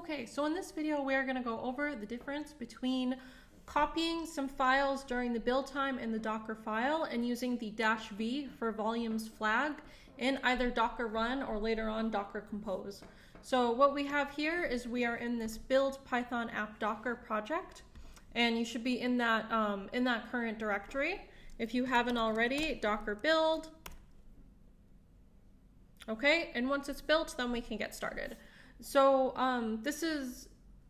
Okay, so in this video, we're going to go over the difference between copying some files during the build time in the Docker file and using the -v for volumes flag in either Docker run or later on Docker compose. So what we have here is we are in this build Python app Docker project, and you should be in that current directory. If you haven't already, Docker build. Okay, and once it's built, then we can get started. So this is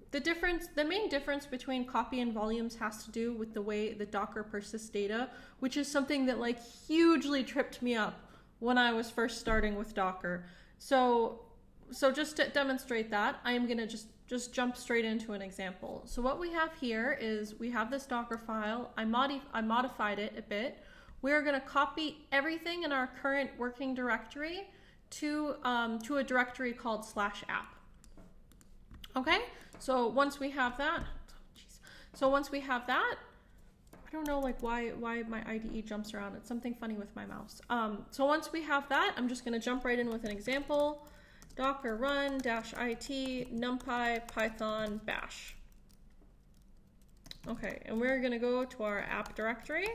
the difference. The main difference between copy and volumes has to do with the way the Docker persists data, which is something that like hugely tripped me up when I was first starting with Docker. So just to demonstrate that, I am gonna just jump straight into an example. So what we have here is we have this Docker file. I modified it a bit. We are gonna copy everything in our current working directory to a directory called /app. Okay, so once we have that, I don't know like why my IDE jumps around. It's something funny with my mouse. So once we have that, I'm just gonna jump right in with an example. Docker run -it numpy python bash. Okay, and we're gonna go to our app directory,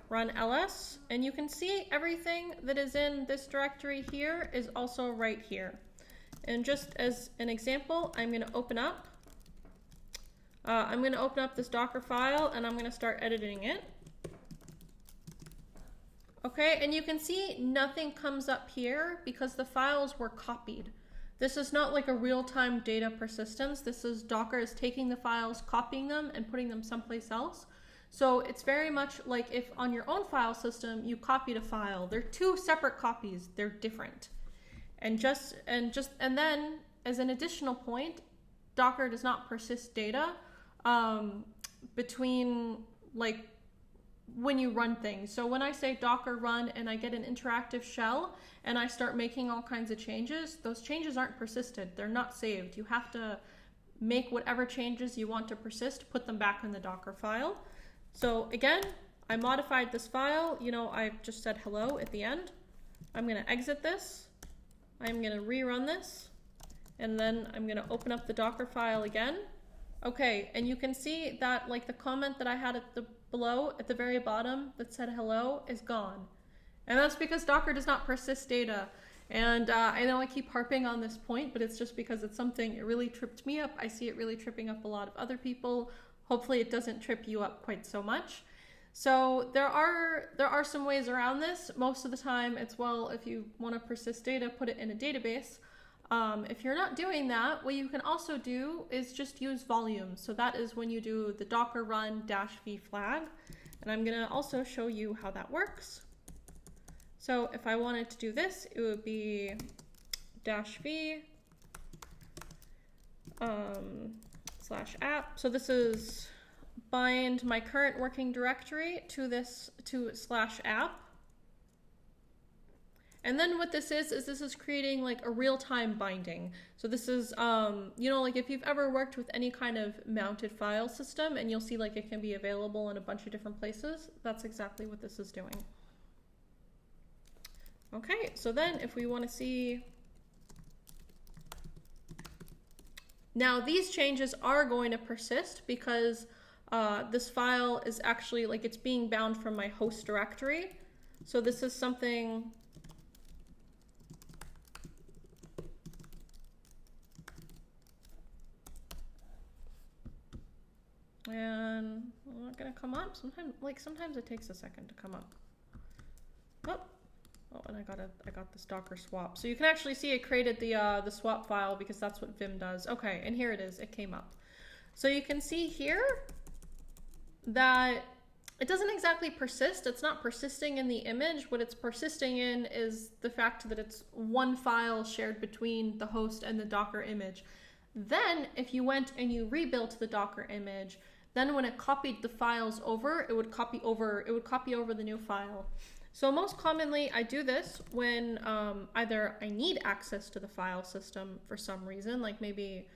run ls, and you can see everything that is in this directory here is also right here. And just as an example, I'm gonna open up this Docker file and I'm gonna start editing it. Okay, and you can see nothing comes up here because the files were copied. This is not like a real-time data persistence. This is Docker is taking the files, copying them, and putting them someplace else. So it's very much like if on your own file system you copied a file. They're two separate copies. They're different. And then as an additional point, Docker does not persist data between like when you run things. So when I say Docker run and I get an interactive shell and I start making all kinds of changes, those changes aren't persisted. They're not saved. You have to make whatever changes you want to persist, put them back in the Docker file. So again, I modified this file. You know, I just said hello at the end. I'm going to exit this. I'm going to rerun this. And then I'm going to open up the Docker file again. Okay, and you can see that like the comment that I had at the very bottom that said hello is gone. And that's because Docker does not persist data. And I know I keep harping on this point, but it's just because it's something, it really tripped me up. I see it really tripping up a lot of other people. Hopefully it doesn't trip you up quite so much. So there are some ways around this. Most of the time it's, well, if you want to persist data, put it in a database. If you're not doing that, what you can also do is just use volumes. So that is when you do the Docker run -v flag. And I'm gonna also show you how that works. So if I wanted to do this, it would be -v /app. So this is bind my current working directory to /app. And then what this is this is creating like a real-time binding. So this is, you know, like if you've ever worked with any kind of mounted file system and you'll see like it can be available in a bunch of different places, that's exactly what this is doing. Okay, so then if we want to see, now these changes are going to persist because this file is actually like it's being bound from my host directory. So this is something, and I'm not gonna come up. Sometimes it takes a second to come up. Oh, and I got this Docker swap. So you can actually see it created the swap file because that's what Vim does. Okay, and here it is. It came up. So you can see here that it doesn't exactly persist. It's not persisting in the image. What it's persisting in is the fact that it's one file shared between the host and the Docker image. Then if you went and you rebuilt the Docker image, then when it copied the files over, it would copy over the new file. So most commonly I do this when either I need access to the file system for some reason, like maybe,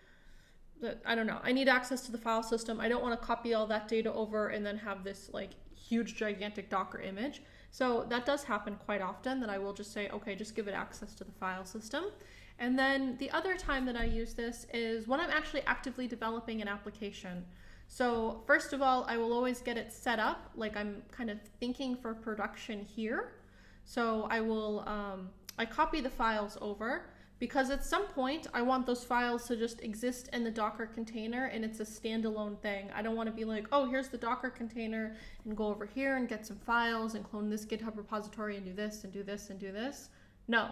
I don't know, I need access to the file system. I don't want to copy all that data over and then have this like huge gigantic Docker image. So that does happen quite often, that I will just say, okay, just give it access to the file system. And then the other time that I use this is when I'm actually actively developing an application. So first of all, I will always get it set up like I'm kind of thinking for production here. So I copy the files over, because at some point I want those files to just exist in the Docker container and it's a standalone thing. I don't want to be like, oh, here's the Docker container and go over here and get some files and clone this GitHub repository and do this and do this and do this. No,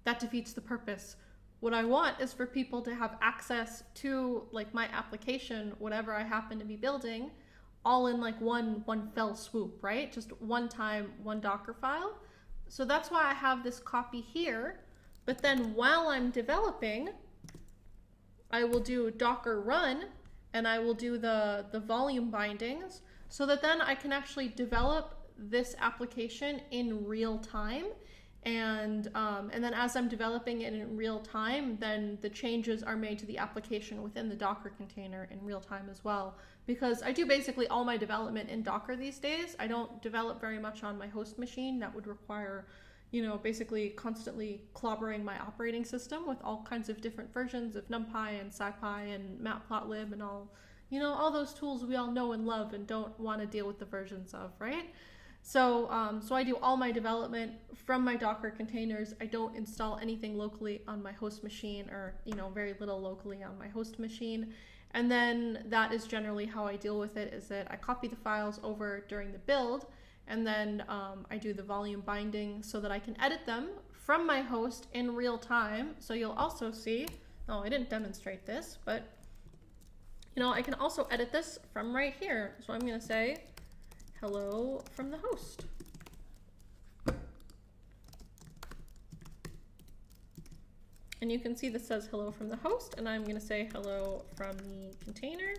that defeats the purpose. What I want is for people to have access to like my application, whatever I happen to be building, all in like one fell swoop, right? Just one time, one Docker file. So that's why I have this copy here. But then while I'm developing, I will do Docker run and I will do the volume bindings so that then I can actually develop this application in real time. And then as I'm developing it in real time, then the changes are made to the application within the Docker container in real time as well. Because I do basically all my development in Docker these days. I don't develop very much on my host machine. That would require, basically constantly clobbering my operating system with all kinds of different versions of NumPy and SciPy and Matplotlib and all those tools we all know and love and don't want to deal with the versions of, right? So I do all my development from my Docker containers. I don't install anything locally on my host machine, or very little locally on my host machine. And then that is generally how I deal with it, is that I copy the files over during the build, and then I do the volume binding so that I can edit them from my host in real time. So you'll also see, I didn't demonstrate this, but I can also edit this from right here. So I'm going to say hello from the host. And you can see this says hello from the host, and I'm going to say hello from the container.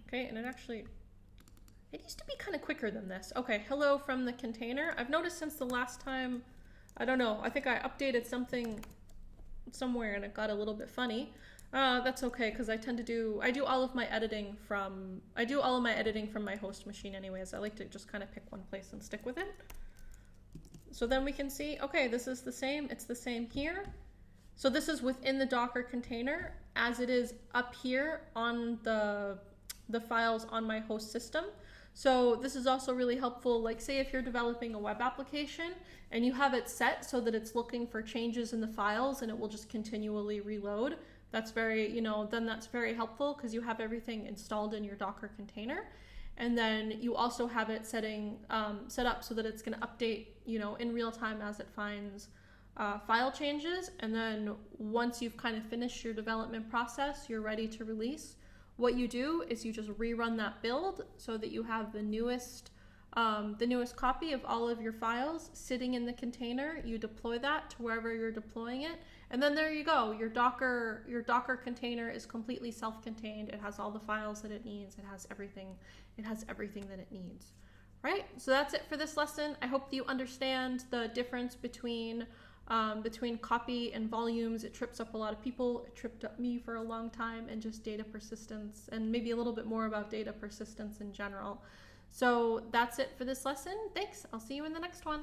Okay, and it used to be kind of quicker than this. Okay, hello from the container. I've noticed since the last time, I don't know, I think I updated something somewhere and it got a little bit funny. That's okay, because I do all of my editing from my host machine anyways. I like to just kind of pick one place and stick with it. So then we can see, okay, this is the same, it's the same here. So this is within the Docker container as it is up here on the files on my host system. So this is also really helpful, like say if you're developing a web application and you have it set so that it's looking for changes in the files and it will just continually reload. That's very, then that's very helpful because you have everything installed in your Docker container. And then you also have it set up so that it's going to update, in real time as it finds file changes. And then once you've kind of finished your development process, you're ready to release. What you do is you just rerun that build so that you have the newest copy of all of your files sitting in the container. You deploy that to wherever you're deploying it, and then there you go. Your Docker container is completely self-contained. It has all the files that it needs. It has everything that it needs. Right? So that's it for this lesson. I hope you understand the difference between copy and volumes. It trips up a lot of people. It tripped up me for a long time, and just data persistence, and maybe a little bit more about data persistence in general. So that's it for this lesson. Thanks. I'll see you in the next one.